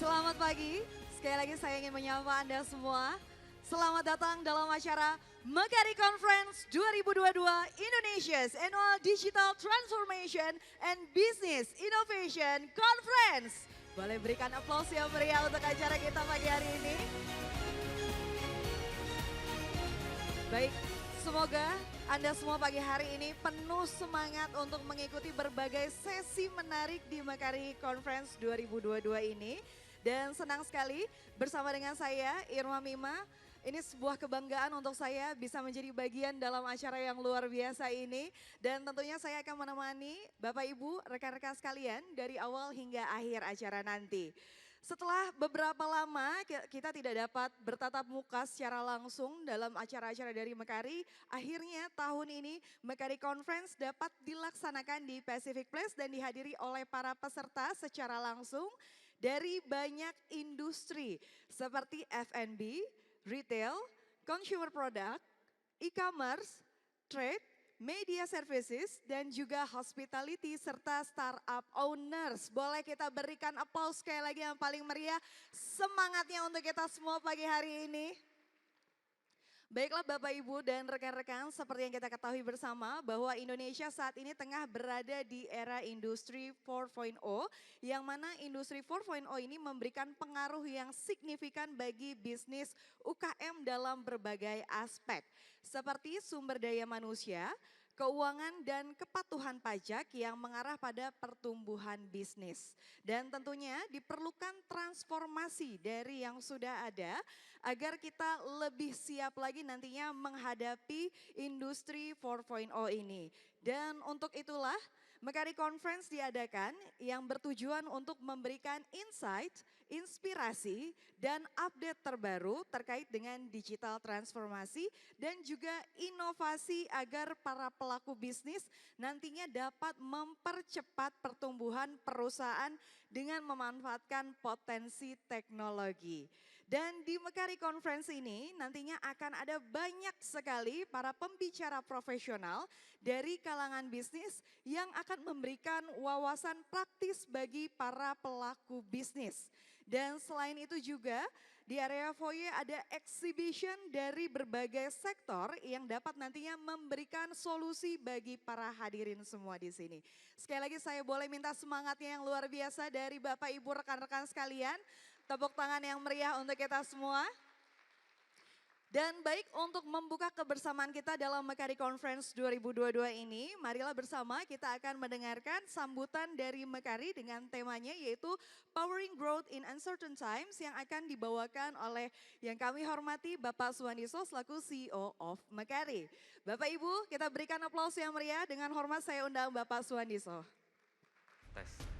Selamat pagi, sekali lagi saya ingin menyapa Anda semua. Selamat datang dalam acara Mekari Conference 2022 Indonesia's Annual Digital Transformation and Business Innovation Conference. Boleh berikan aplaus yang meriah untuk acara kita pagi hari ini. Baik, semoga Anda semua pagi hari ini penuh semangat untuk mengikuti berbagai sesi menarik di Mekari Conference 2022 ini. Dan senang sekali bersama dengan saya Irma Mima. Ini sebuah kebanggaan untuk saya bisa menjadi bagian dalam acara yang luar biasa ini. Dan tentunya saya akan menemani Bapak Ibu, rekan-rekan sekalian dari awal hingga akhir acara nanti. Setelah beberapa lama kita tidak dapat bertatap muka secara langsung dalam acara-acara dari Mekari, akhirnya tahun ini Mekari Conference dapat dilaksanakan di Pacific Place dan dihadiri oleh para peserta secara langsung dari banyak industri seperti F&B, retail, consumer product, e-commerce, trade, media services, dan juga hospitality serta startup owners. Boleh kita berikan aplaus sekali lagi yang paling meriah semangatnya untuk kita semua pagi hari ini. Baiklah Bapak Ibu dan rekan-rekan, seperti yang kita ketahui bersama bahwa Indonesia saat ini tengah berada di era industri 4.0 yang mana industri 4.0 ini memberikan pengaruh yang signifikan bagi bisnis UKM dalam berbagai aspek seperti sumber daya manusia, keuangan dan kepatuhan pajak yang mengarah pada pertumbuhan bisnis. Dan tentunya diperlukan transformasi dari yang sudah ada agar kita lebih siap lagi nantinya menghadapi industri 4.0 ini. Dan untuk itulah Mekari Conference diadakan yang bertujuan untuk memberikan insight, inspirasi, dan update terbaru terkait dengan digital transformasi dan juga inovasi agar para pelaku bisnis nantinya dapat mempercepat pertumbuhan perusahaan dengan memanfaatkan potensi teknologi. Dan di Mekari Conference ini nantinya akan ada banyak sekali para pembicara profesional dari kalangan bisnis yang akan memberikan wawasan praktis bagi para pelaku bisnis. Dan selain itu juga di area foyer ada exhibition dari berbagai sektor yang dapat nantinya memberikan solusi bagi para hadirin semua di sini. Sekali lagi saya boleh minta semangatnya yang luar biasa dari Bapak Ibu rekan-rekan sekalian. Tepuk tangan yang meriah untuk kita semua. Dan baik untuk membuka kebersamaan kita dalam Mekari Conference 2022 ini, marilah bersama kita akan mendengarkan sambutan dari Mekari dengan temanya yaitu Powering Growth in Uncertain Times yang akan dibawakan oleh yang kami hormati Bapak Suwandiso selaku CEO of Mekari. Bapak Ibu kita berikan aplaus yang meriah, dengan hormat saya undang Bapak Suwandiso. Tes.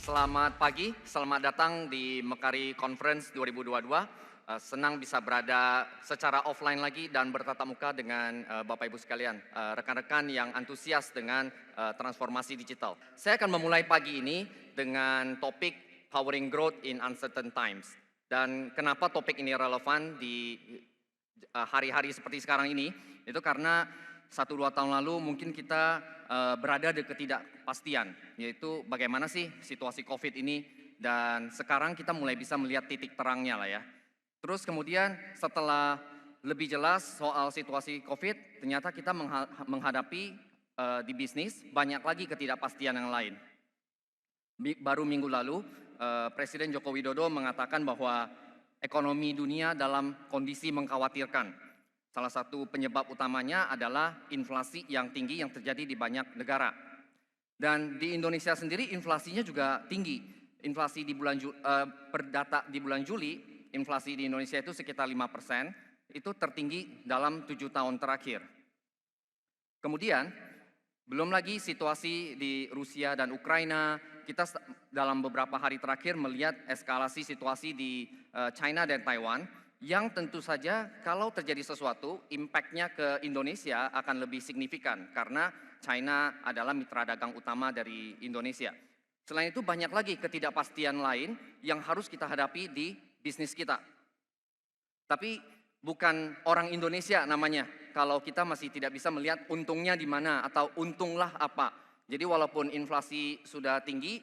Selamat pagi, selamat datang di Mekari Conference 2022. Senang bisa berada secara offline lagi dan bertatap muka dengan Bapak Ibu sekalian, rekan-rekan yang antusias dengan transformasi digital. Saya akan memulai pagi ini dengan topik Powering Growth in Uncertain Times. Dan kenapa topik ini relevan di hari-hari seperti sekarang ini, itu karena 1-2 tahun lalu mungkin kita berada di ketidakpastian, yaitu bagaimana sih situasi COVID ini, dan sekarang kita mulai bisa melihat titik terangnya lah ya. Terus kemudian setelah lebih jelas soal situasi COVID, ternyata kita menghadapi di bisnis banyak lagi ketidakpastian yang lain. Baru minggu lalu Presiden Joko Widodo mengatakan bahwa ekonomi dunia dalam kondisi mengkhawatirkan. Salah satu penyebab utamanya adalah inflasi yang tinggi yang terjadi di banyak negara. Dan di Indonesia sendiri inflasinya juga tinggi. Inflasi di per data di bulan Juli, inflasi di Indonesia itu sekitar 5%, itu tertinggi dalam 7 tahun terakhir. Kemudian, belum lagi situasi di Rusia dan Ukraina, kita dalam beberapa hari terakhir melihat eskalasi situasi di China dan Taiwan, yang tentu saja kalau terjadi sesuatu, impact-nya ke Indonesia akan lebih signifikan karena China adalah mitra dagang utama dari Indonesia. Selain itu banyak lagi ketidakpastian lain yang harus kita hadapi di bisnis kita. Tapi bukan orang Indonesia namanya kalau kita masih tidak bisa melihat untungnya di mana atau untunglah apa. Jadi walaupun inflasi sudah tinggi,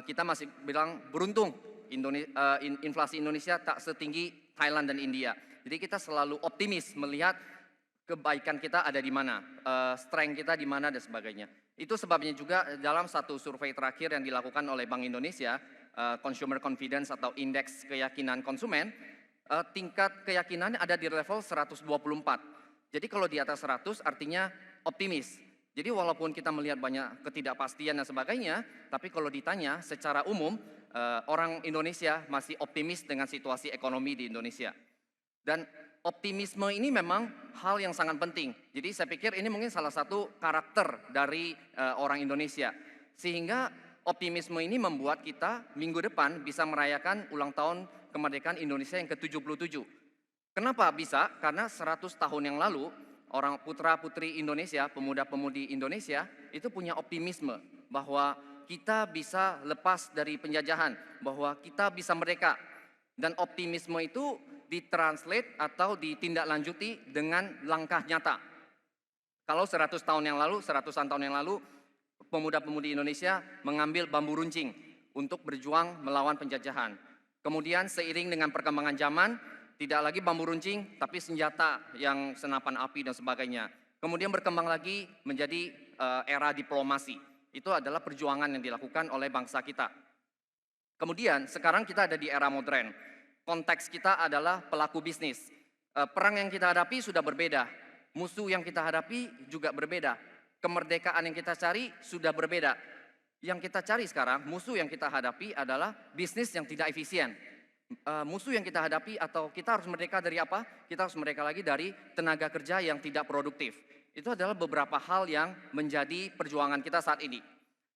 kita masih bilang beruntung inflasi Indonesia tak setinggi Thailand dan India. Jadi kita selalu optimis melihat kebaikan kita ada di mana, strength kita di mana dan sebagainya. Itu sebabnya juga dalam satu survei terakhir yang dilakukan oleh Bank Indonesia, Consumer Confidence atau indeks keyakinan konsumen, tingkat keyakinannya ada di level 124. Jadi kalau di atas 100 artinya optimis. Jadi walaupun kita melihat banyak ketidakpastian dan sebagainya, tapi kalau ditanya secara umum, orang Indonesia masih optimis dengan situasi ekonomi di Indonesia. Dan optimisme ini memang hal yang sangat penting. Jadi saya pikir ini mungkin salah satu karakter dari orang Indonesia. Sehingga optimisme ini membuat kita minggu depan bisa merayakan ulang tahun kemerdekaan Indonesia yang ke-77. Kenapa bisa? Karena 100 tahun yang lalu orang putra-putri Indonesia, pemuda-pemudi Indonesia itu punya optimisme bahwa kita bisa lepas dari penjajahan, bahwa kita bisa merdeka. Dan optimisme itu ditranslate atau ditindaklanjuti dengan langkah nyata. Kalau 100 tahun yang lalu, 100-an tahun yang lalu, pemuda-pemudi Indonesia mengambil bambu runcing untuk berjuang melawan penjajahan. Kemudian seiring dengan perkembangan zaman, tidak lagi bambu runcing, tapi senjata yang senapan api dan sebagainya. Kemudian berkembang lagi menjadi era diplomasi. Itu adalah perjuangan yang dilakukan oleh bangsa kita. Kemudian sekarang kita ada di era modern. Konteks kita adalah pelaku bisnis. Perang yang kita hadapi sudah berbeda. Musuh yang kita hadapi juga berbeda. Kemerdekaan yang kita cari sudah berbeda. Yang kita cari sekarang, musuh yang kita hadapi adalah bisnis yang tidak efisien. Musuh yang kita hadapi atau kita harus merdeka dari apa? Kita harus merdeka lagi dari tenaga kerja yang tidak produktif. Itu adalah beberapa hal yang menjadi perjuangan kita saat ini.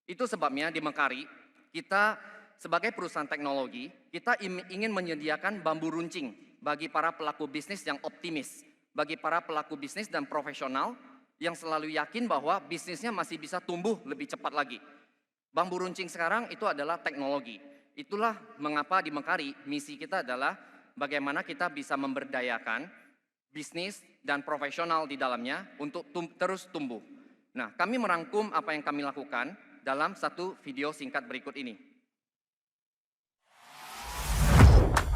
Itu sebabnya di Mekari, kita sebagai perusahaan teknologi, kita ingin menyediakan bambu runcing bagi para pelaku bisnis yang optimis, bagi para pelaku bisnis dan profesional yang selalu yakin bahwa bisnisnya masih bisa tumbuh lebih cepat lagi. Bambu runcing sekarang itu adalah teknologi. Itulah mengapa di Mekari misi kita adalah bagaimana kita bisa memberdayakan bisnis dan profesional di dalamnya untuk terus tumbuh. Nah, kami merangkum apa yang kami lakukan dalam satu video singkat berikut ini.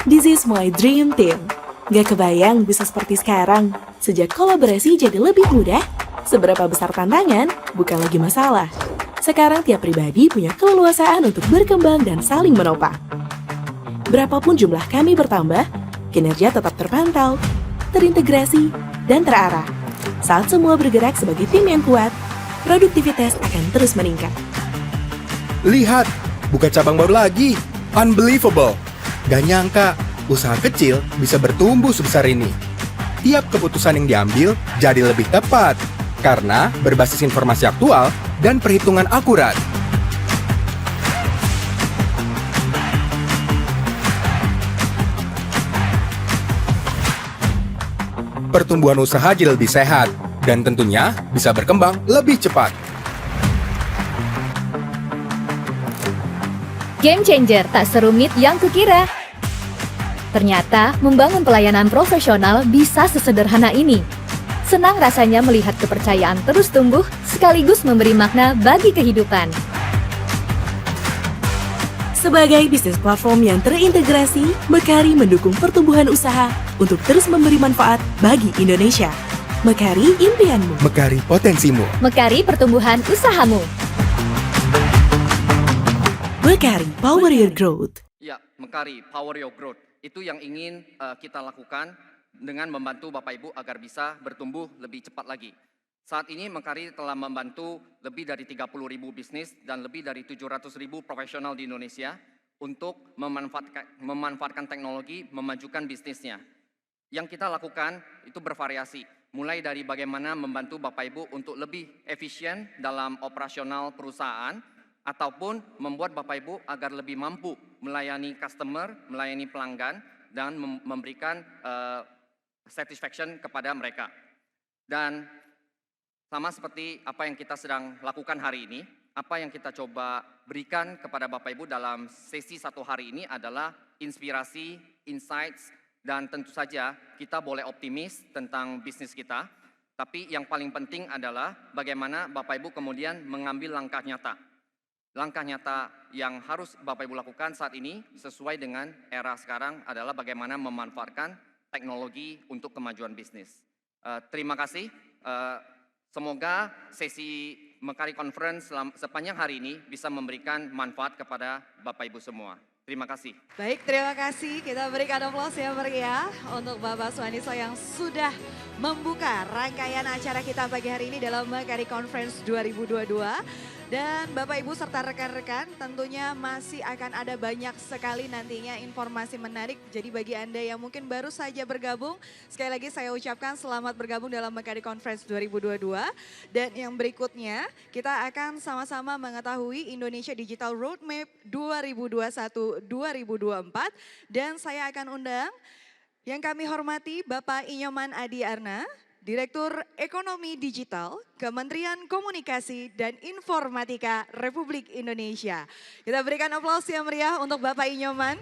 This is my dream team. Gak kebayang bisa seperti sekarang. Sejak kolaborasi jadi lebih mudah, seberapa besar tantangan bukan lagi masalah. Sekarang tiap pribadi punya keleluasaan untuk berkembang dan saling menopang. Berapapun jumlah kami bertambah, kinerja tetap terpantau, terintegrasi, dan terarah. Saat semua bergerak sebagai tim yang kuat, produktivitas akan terus meningkat. Lihat, buka cabang baru lagi. Unbelievable. Gak nyangka, usaha kecil bisa bertumbuh sebesar ini. Tiap keputusan yang diambil jadi lebih tepat, karena berbasis informasi aktual dan perhitungan akurat. Pertumbuhan usaha jadi lebih sehat, dan tentunya bisa berkembang lebih cepat. Game changer tak serumit yang kukira. Ternyata membangun pelayanan profesional bisa sesederhana ini. Senang rasanya melihat kepercayaan terus tumbuh sekaligus memberi makna bagi kehidupan. Sebagai bisnis platform yang terintegrasi, Mekari mendukung pertumbuhan usaha untuk terus memberi manfaat bagi Indonesia. Mekari impianmu. Mekari potensimu. Mekari pertumbuhan usahamu. Mekari Power Your Growth. Ya, Mekari Power Your Growth. Itu yang ingin kita lakukan dengan membantu Bapak Ibu agar bisa bertumbuh lebih cepat lagi. Saat ini Mekari telah membantu lebih dari 30.000 bisnis dan lebih dari 700.000 profesional di Indonesia untuk memanfaatkan teknologi, memajukan bisnisnya. Yang kita lakukan itu bervariasi, mulai dari bagaimana membantu Bapak Ibu untuk lebih efisien dalam operasional perusahaan, ataupun membuat Bapak Ibu agar lebih mampu melayani customer, melayani pelanggan, dan memberikan satisfaction kepada mereka. Dan sama seperti apa yang kita sedang lakukan hari ini, apa yang kita coba berikan kepada Bapak Ibu dalam sesi satu hari ini adalah inspirasi, insights, dan tentu saja kita boleh optimis tentang bisnis kita. Tapi yang paling penting adalah bagaimana Bapak Ibu kemudian mengambil langkah nyata. Langkah nyata yang harus Bapak Ibu lakukan saat ini sesuai dengan era sekarang adalah bagaimana memanfaatkan teknologi untuk kemajuan bisnis. Terima kasih. Semoga sesi Mekari Conference sepanjang hari ini bisa memberikan manfaat kepada Bapak Ibu semua. Terima kasih. Baik, terima kasih. Kita berikan aplaus yang meriah untuk Bapak Suwaniso yang sudah membuka rangkaian acara kita pagi hari ini dalam Mekari Conference 2022. Dan Bapak Ibu serta rekan-rekan tentunya masih akan ada banyak sekali nantinya informasi menarik. Jadi bagi Anda yang mungkin baru saja bergabung, sekali lagi saya ucapkan selamat bergabung dalam Mekari Conference 2022. Dan yang berikutnya kita akan sama-sama mengetahui Indonesia Digital Roadmap 2021-2024. Dan saya akan undang yang kami hormati Bapak Inyoman Adi Arna, Direktur Ekonomi Digital, Kementerian Komunikasi dan Informatika Republik Indonesia. Kita berikan aplaus yang meriah untuk Bapak Inyoman.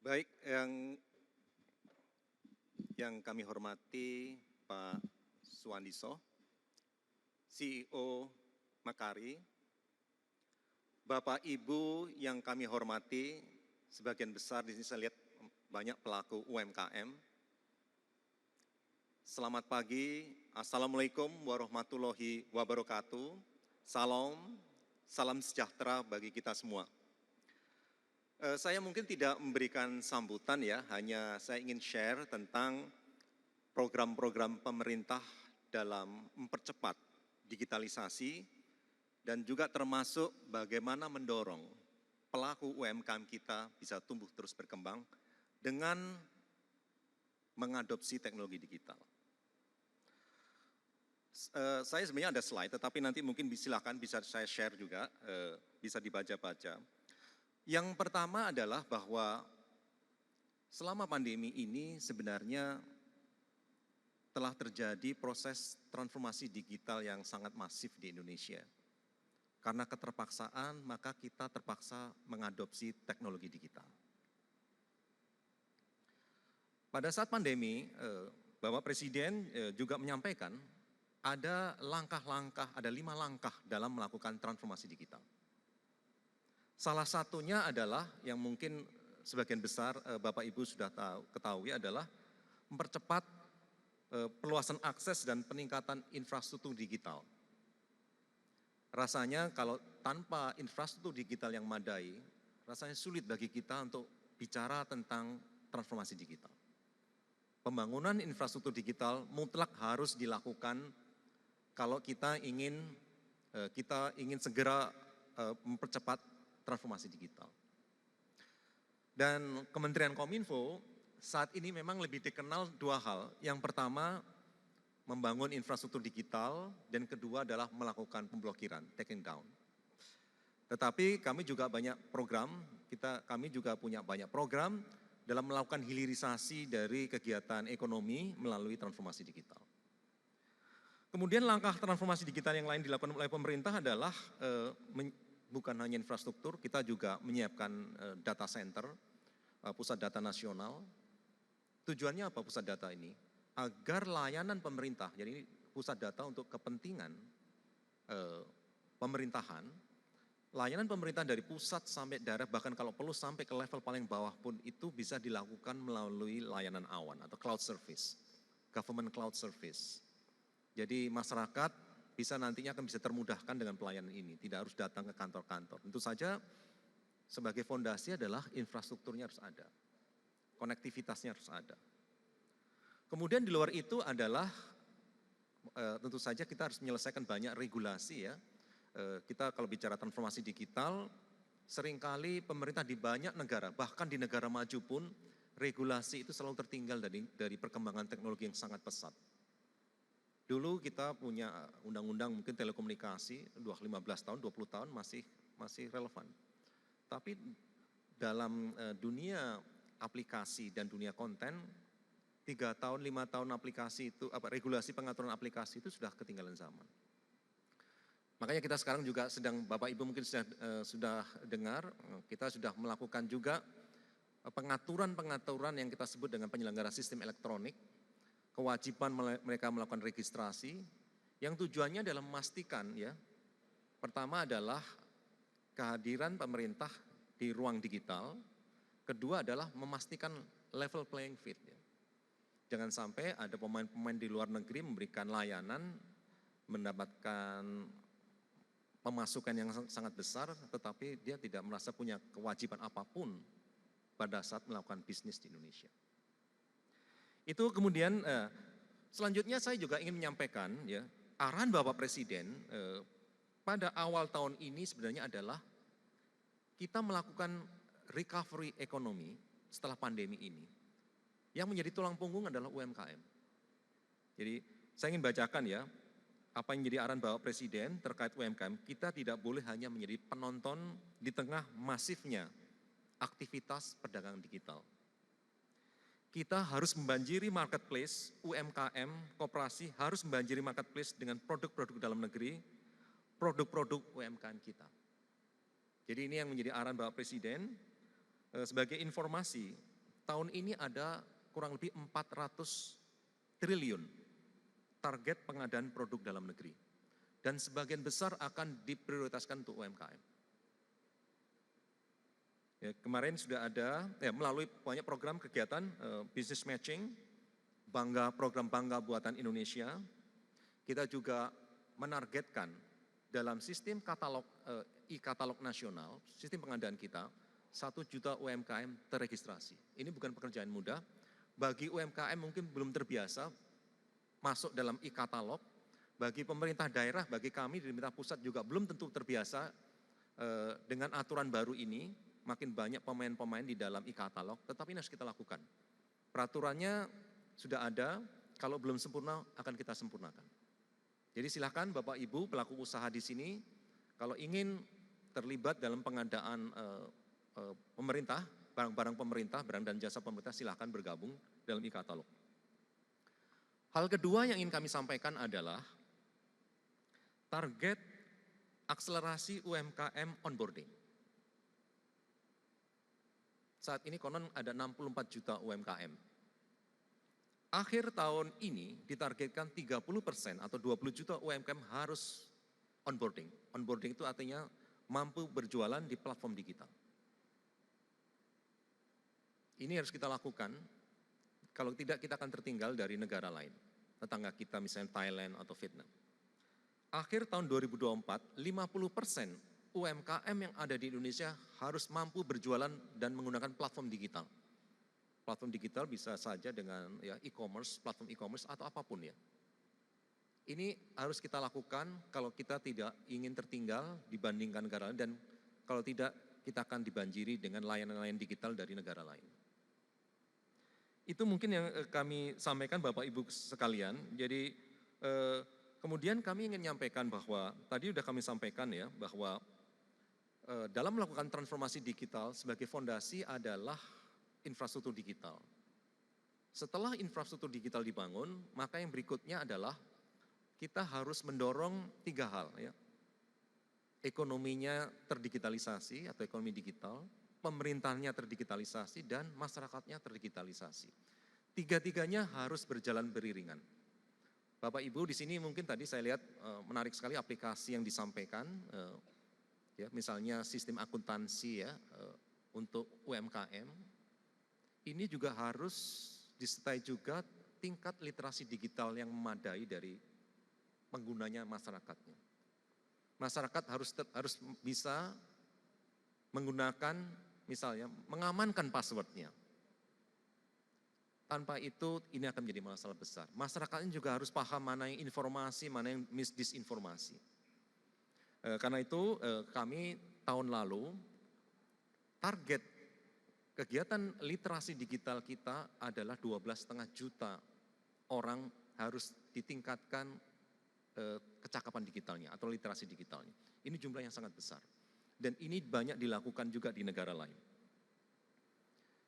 Baik, yang kami hormati Pak Suwaniso, CEO Mekari, Bapak Ibu yang kami hormati, sebagian besar di sini saya lihat banyak pelaku UMKM. Selamat pagi, Assalamualaikum warahmatullahi wabarakatuh. Salam sejahtera bagi kita semua. Saya mungkin tidak memberikan sambutan ya, hanya saya ingin share tentang program-program pemerintah dalam mempercepat digitalisasi dan juga termasuk bagaimana mendorong pelaku UMKM kita bisa tumbuh terus berkembang dengan mengadopsi teknologi digital. Saya sebenarnya ada slide, tetapi nanti mungkin silakan bisa saya share juga, bisa dibaca-baca. Yang pertama adalah bahwa selama pandemi ini sebenarnya telah terjadi proses transformasi digital yang sangat masif di Indonesia. Karena keterpaksaan, maka kita terpaksa mengadopsi teknologi digital. Pada saat pandemi, Bapak Presiden juga menyampaikan ada langkah-langkah, ada 5 langkah dalam melakukan transformasi digital. Salah satunya adalah yang mungkin sebagian besar Bapak Ibu sudah ketahui adalah mempercepat perluasan akses dan peningkatan infrastruktur digital. Rasanya kalau tanpa infrastruktur digital yang madai, rasanya sulit bagi kita untuk bicara tentang transformasi digital. Pembangunan infrastruktur digital mutlak harus dilakukan kalau kita ingin segera mempercepat transformasi digital. Dan Kementerian Kominfo saat ini memang lebih dikenal 2 hal. Yang pertama, membangun infrastruktur digital, dan kedua adalah melakukan pemblokiran, taking down. Tetapi kami juga banyak program, kami juga punya banyak program dalam melakukan hilirisasi dari kegiatan ekonomi melalui transformasi digital. Kemudian langkah transformasi digital yang lain dilakukan oleh pemerintah adalah bukan hanya infrastruktur, kita juga menyiapkan data center, pusat data nasional. Tujuannya apa pusat data ini? Agar layanan pemerintah, jadi ini pusat data untuk kepentingan pemerintahan, layanan pemerintah dari pusat sampai daerah, bahkan kalau perlu sampai ke level paling bawah pun itu bisa dilakukan melalui layanan awan atau cloud service, government cloud service. Jadi masyarakat nantinya akan bisa termudahkan dengan pelayanan ini, tidak harus datang ke kantor-kantor. Tentu saja sebagai fondasi adalah infrastrukturnya harus ada, konektivitasnya harus ada. Kemudian di luar itu adalah tentu saja kita harus menyelesaikan banyak regulasi ya. Kita kalau bicara transformasi digital, seringkali pemerintah di banyak negara, bahkan di negara maju pun, regulasi itu selalu tertinggal dari perkembangan teknologi yang sangat pesat. Dulu kita punya undang-undang mungkin telekomunikasi, 15 tahun, 20 tahun masih relevan. Tapi dalam dunia aplikasi dan dunia konten, 3 tahun, 5 tahun aplikasi itu, regulasi pengaturan aplikasi itu sudah ketinggalan zaman. Makanya kita sekarang juga sedang, Bapak Ibu mungkin sudah dengar, kita sudah melakukan juga pengaturan-pengaturan yang kita sebut dengan penyelenggara sistem elektronik, kewajiban mereka melakukan registrasi, yang tujuannya adalah memastikan ya, pertama adalah kehadiran pemerintah di ruang digital, kedua adalah memastikan level playing field. Ya. Jangan sampai ada pemain-pemain di luar negeri memberikan layanan, mendapatkan pemasukan yang sangat besar, tetapi dia tidak merasa punya kewajiban apapun pada saat melakukan bisnis di Indonesia. Itu kemudian selanjutnya saya juga ingin menyampaikan ya, arahan Bapak Presiden pada awal tahun ini sebenarnya adalah kita melakukan recovery ekonomi setelah pandemi ini. Yang menjadi tulang punggung adalah UMKM. Jadi saya ingin bacakan ya, apa yang menjadi arahan Bapak Presiden terkait UMKM. Kita tidak boleh hanya menjadi penonton di tengah masifnya aktivitas perdagangan digital. Kita harus membanjiri marketplace, UMKM, koperasi harus membanjiri marketplace dengan produk-produk dalam negeri, produk-produk UMKM kita. Jadi ini yang menjadi arahan Bapak Presiden. Sebagai informasi, tahun ini ada kurang lebih 400 triliun target pengadaan produk dalam negeri. Dan sebagian besar akan diprioritaskan untuk UMKM. Ya, kemarin sudah ada, melalui banyak program kegiatan business matching, program Bangga Buatan Indonesia, kita juga menargetkan dalam sistem katalog, e-katalog nasional, sistem pengadaan kita, 1 juta UMKM terregistrasi. Ini bukan pekerjaan mudah, bagi UMKM mungkin belum terbiasa masuk dalam e-katalog, bagi pemerintah daerah, bagi kami di pemerintah pusat juga belum tentu terbiasa dengan aturan baru ini, makin banyak pemain-pemain di dalam e-katalog, tetapi ini harus kita lakukan. Peraturannya sudah ada, kalau belum sempurna akan kita sempurnakan. Jadi silakan Bapak Ibu pelaku usaha di sini, kalau ingin terlibat dalam pengadaan pemerintah, barang-barang pemerintah, barang dan jasa pemerintah, silakan bergabung dalam e-katalog. Hal kedua yang ingin kami sampaikan adalah target akselerasi UMKM onboarding. Saat ini konon ada 64 juta UMKM. Akhir tahun ini ditargetkan 30% atau 20 juta UMKM harus onboarding. Onboarding itu artinya mampu berjualan di platform digital. Ini harus kita lakukan, kalau tidak kita akan tertinggal dari negara lain. Tetangga kita misalnya Thailand atau Vietnam. Akhir tahun 2024, 50% UMKM yang ada di Indonesia harus mampu berjualan dan menggunakan platform digital. Platform digital bisa saja dengan ya e-commerce, platform e-commerce atau apapun ya. Ini harus kita lakukan kalau kita tidak ingin tertinggal dibandingkan negara lain, dan kalau tidak kita akan dibanjiri dengan layanan-layanan digital dari negara lain. Itu mungkin yang kami sampaikan Bapak Ibu sekalian. Jadi kemudian kami ingin menyampaikan bahwa tadi sudah kami sampaikan ya, bahwa dalam melakukan transformasi digital sebagai fondasi adalah infrastruktur digital. Setelah infrastruktur digital dibangun, maka yang berikutnya adalah kita harus mendorong 3 hal ya. Ekonominya terdigitalisasi atau ekonomi digital, pemerintahnya terdigitalisasi, dan masyarakatnya terdigitalisasi. Tiga-tiganya harus berjalan beriringan. Bapak Ibu di sini mungkin tadi saya lihat menarik sekali aplikasi yang disampaikan, ya misalnya sistem akuntansi ya untuk UMKM. Ini juga harus disertai juga tingkat literasi digital yang memadai dari penggunanya masyarakatnya. Masyarakat harus bisa menggunakan misalnya mengamankan passwordnya. Tanpa itu ini akan menjadi masalah besar. Masyarakatnya juga harus paham mana yang informasi, mana yang disinformasi. Karena itu kami tahun lalu target kegiatan literasi digital kita adalah 12,5 juta orang harus ditingkatkan kecakapan digitalnya atau literasi digitalnya. Ini jumlah yang sangat besar. Dan ini banyak dilakukan juga di negara lain.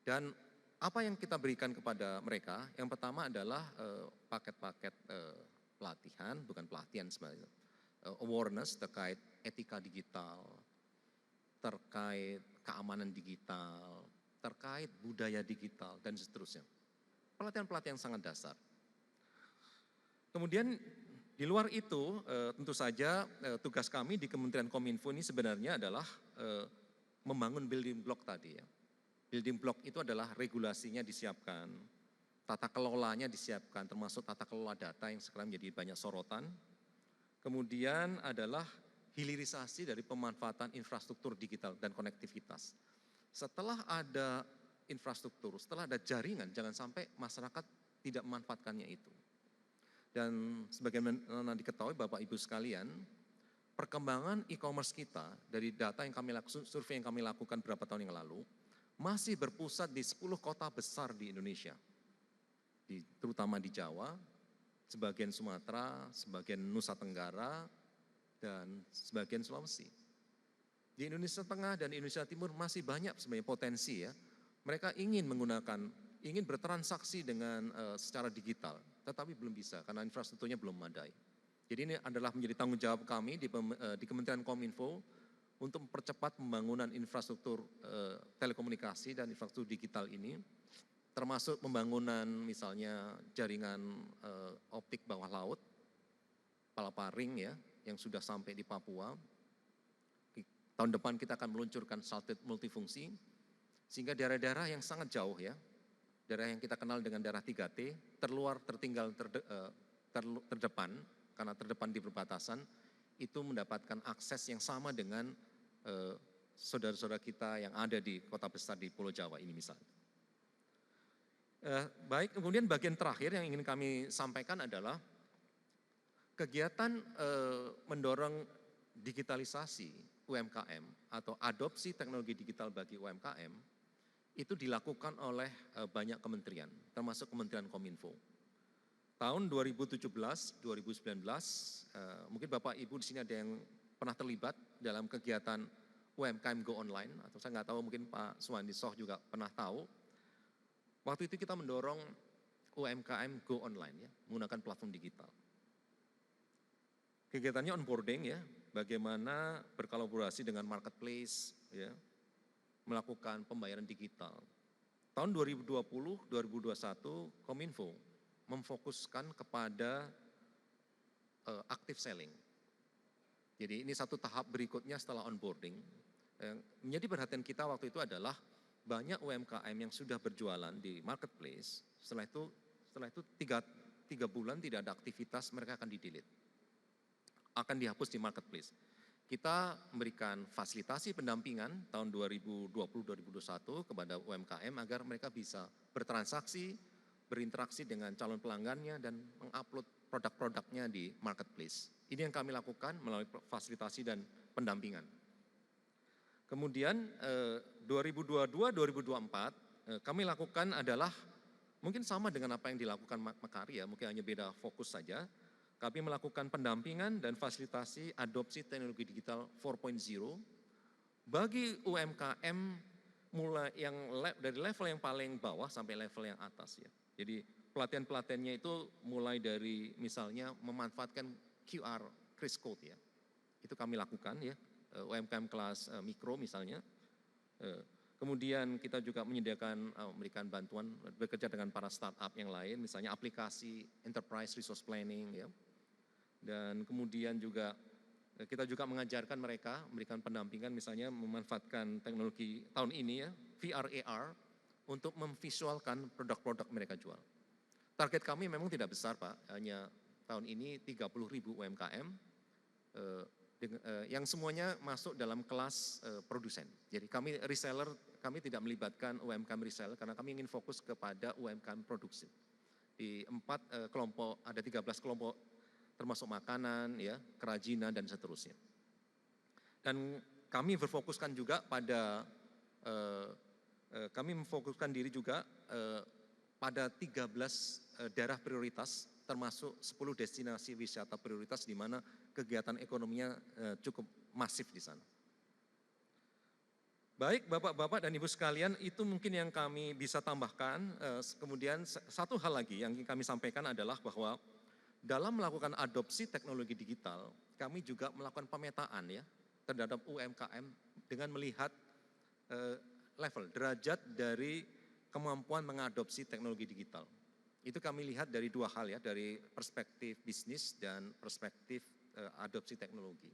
Dan apa yang kita berikan kepada mereka, yang pertama adalah paket-paket pelatihan, bukan pelatihan sebenarnya. awareness terkait etika digital, terkait keamanan digital, terkait budaya digital, dan seterusnya. Pelatihan-pelatihan sangat dasar. Kemudian di luar itu tentu saja tugas kami di Kementerian Kominfo ini sebenarnya adalah membangun building block tadi ya. Building block itu adalah regulasinya disiapkan, tata kelolanya disiapkan, termasuk tata kelola data yang sekarang menjadi banyak sorotan. Kemudian adalah hilirisasi dari pemanfaatan infrastruktur digital dan konektivitas. Setelah ada infrastruktur, setelah ada jaringan, jangan sampai masyarakat tidak memanfaatkannya itu. Dan sebagaimana diketahui Bapak Ibu sekalian, perkembangan e-commerce kita dari data yang survei yang kami lakukan beberapa tahun yang lalu, masih berpusat di 10 kota besar di Indonesia. Terutama di Jawa, sebagian Sumatera, sebagian Nusa Tenggara, dan sebagian Sulawesi. Di Indonesia Tengah dan Indonesia Timur masih banyak sebenarnya potensi ya. Mereka ingin bertransaksi dengan secara digital, tetapi belum bisa karena infrastrukturnya belum memadai. Jadi ini adalah menjadi tanggung jawab kami di Kementerian Kominfo untuk mempercepat pembangunan infrastruktur telekomunikasi dan infrastruktur digital ini, termasuk pembangunan misalnya jaringan optik bawah laut, Palaparing ya, yang sudah sampai di Papua. Tahun depan kita akan meluncurkan satelit multifungsi, sehingga daerah-daerah yang sangat jauh ya, daerah yang kita kenal dengan daerah 3T, terluar, tertinggal, terdepan, karena terdepan di perbatasan, itu mendapatkan akses yang sama dengan saudara-saudara kita yang ada di kota besar di Pulau Jawa ini misalnya. Baik, kemudian bagian terakhir yang ingin kami sampaikan adalah kegiatan mendorong digitalisasi UMKM atau adopsi teknologi digital bagi UMKM itu dilakukan oleh banyak kementerian, termasuk Kementerian Kominfo. Tahun 2017-2019, mungkin Bapak Ibu di sini ada yang pernah terlibat dalam kegiatan UMKM Go Online, atau saya nggak tahu mungkin Pak Suwandi Soh juga pernah tahu. Waktu itu kita mendorong UMKM Go Online ya, menggunakan platform digital. Kegiatannya onboarding ya, bagaimana berkolaborasi dengan marketplace ya, melakukan pembayaran digital. Tahun 2020-2021 Kominfo memfokuskan kepada active selling. Jadi ini satu tahap berikutnya setelah onboarding. Menjadi perhatian kita waktu itu adalah banyak UMKM yang sudah berjualan di marketplace, setelah itu 3 bulan tidak ada aktivitas, mereka akan di-delete. Akan dihapus di marketplace. Kita memberikan fasilitasi pendampingan tahun 2020-2021 kepada UMKM agar mereka bisa bertransaksi, berinteraksi dengan calon pelanggannya dan mengupload produk-produknya di marketplace. Ini yang kami lakukan melalui fasilitasi dan pendampingan. Kemudian 2022-2024 kami lakukan adalah mungkin sama dengan apa yang dilakukan Mekari ya, mungkin hanya beda fokus saja. Kami melakukan pendampingan dan fasilitasi adopsi teknologi digital 4.0 bagi UMKM mulai dari level yang paling bawah sampai level yang atas ya. Jadi pelatihan-pelatihannya itu mulai dari misalnya memanfaatkan QR Kris Code ya. Itu kami lakukan ya, UMKM kelas mikro misalnya. Kemudian kita juga menyediakan, memberikan bantuan bekerja dengan para startup yang lain, misalnya aplikasi Enterprise Resource Planning ya. Dan kemudian juga kita juga mengajarkan mereka, memberikan pendampingan misalnya memanfaatkan teknologi tahun ini ya, VR AR untuk memvisualkan produk-produk mereka jual. Target kami memang tidak besar Pak, hanya tahun ini 30.000 UMKM yang semuanya masuk dalam kelas produsen. Jadi kami reseller, kami tidak melibatkan UMKM reseller karena kami ingin fokus kepada UMKM produksi. Di 4 kelompok, ada 13 kelompok termasuk makanan, ya, kerajinan dan seterusnya. Dan kami berfokuskan juga pada, kami memfokuskan diri juga pada 13 daerah prioritas, termasuk 10 destinasi wisata prioritas di mana kegiatan ekonominya cukup masif di sana. Baik Bapak-Bapak dan Ibu sekalian, itu mungkin yang kami bisa tambahkan. Kemudian satu hal lagi yang kami sampaikan adalah bahwa dalam melakukan adopsi teknologi digital, kami juga melakukan pemetaan ya terhadap UMKM dengan melihat level, derajat dari kemampuan mengadopsi teknologi digital. Itu kami lihat dari dua hal ya, dari perspektif bisnis dan perspektif adopsi teknologi.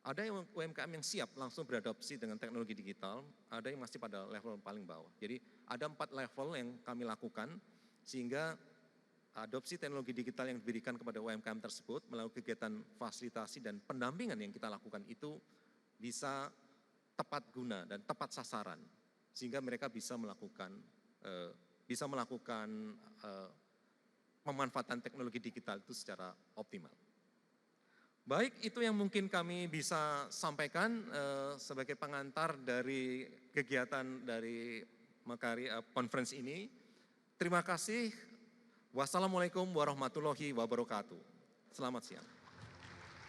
Ada yang UMKM yang siap langsung beradopsi dengan teknologi digital, ada yang masih pada level paling bawah. Jadi ada 4 level yang kami lakukan sehingga adopsi teknologi digital yang diberikan kepada UMKM tersebut melalui kegiatan fasilitasi dan pendampingan yang kita lakukan itu bisa tepat guna dan tepat sasaran sehingga mereka bisa melakukan pemanfaatan teknologi digital itu secara optimal. Baik, itu yang mungkin kami bisa sampaikan sebagai pengantar dari kegiatan dari Mekari Conference ini. Terima kasih. Wassalamualaikum warahmatullahi wabarakatuh. Selamat siang.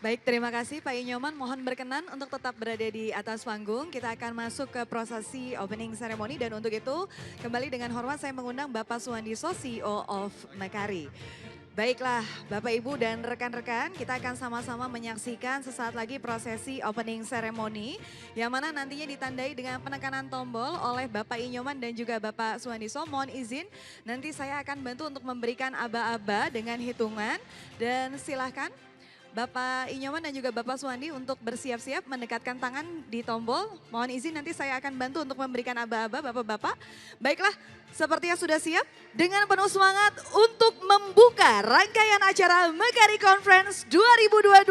Baik, terima kasih Pak Inyoman. Mohon berkenan untuk tetap berada di atas panggung. Kita akan masuk ke prosesi opening ceremony dan untuk itu kembali dengan hormat saya mengundang Bapak Suwandiso, CEO of Mekari. Baiklah Bapak Ibu dan rekan-rekan, kita akan sama-sama menyaksikan sesaat lagi prosesi opening ceremony yang mana nantinya ditandai dengan penekanan tombol oleh Bapak Inyoman dan juga Bapak Suwandiso. Mohon izin nanti saya akan bantu untuk memberikan aba-aba dengan hitungan dan silahkan Bapak Inyoman dan juga Bapak Suwandi untuk bersiap-siap mendekatkan tangan di tombol. Mohon izin nanti saya akan bantu untuk memberikan aba-aba Bapak-Bapak. Baiklah, seperti yang sudah siap dengan penuh semangat untuk membuka rangkaian acara Mekari Conference 2022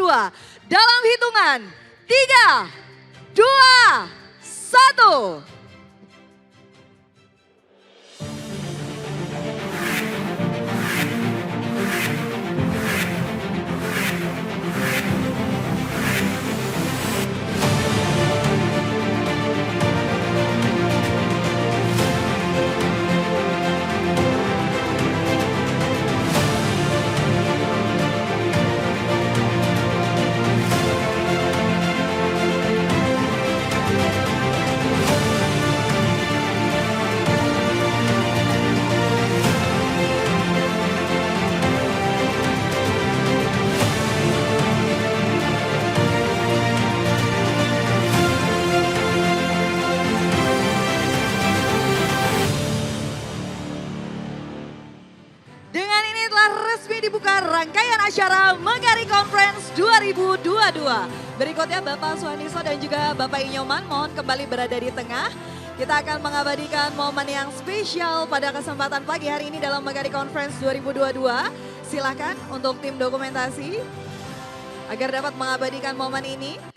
dalam hitungan 3, 2, 1. Rangkaian acara Mekari Conference 2022. Berikutnya Bapak Suwandiso dan juga Bapak Inyoman mohon kembali berada di tengah. Kita akan mengabadikan momen yang spesial pada kesempatan pagi hari ini dalam Mekari Conference 2022. Silakan untuk tim dokumentasi agar dapat mengabadikan momen ini.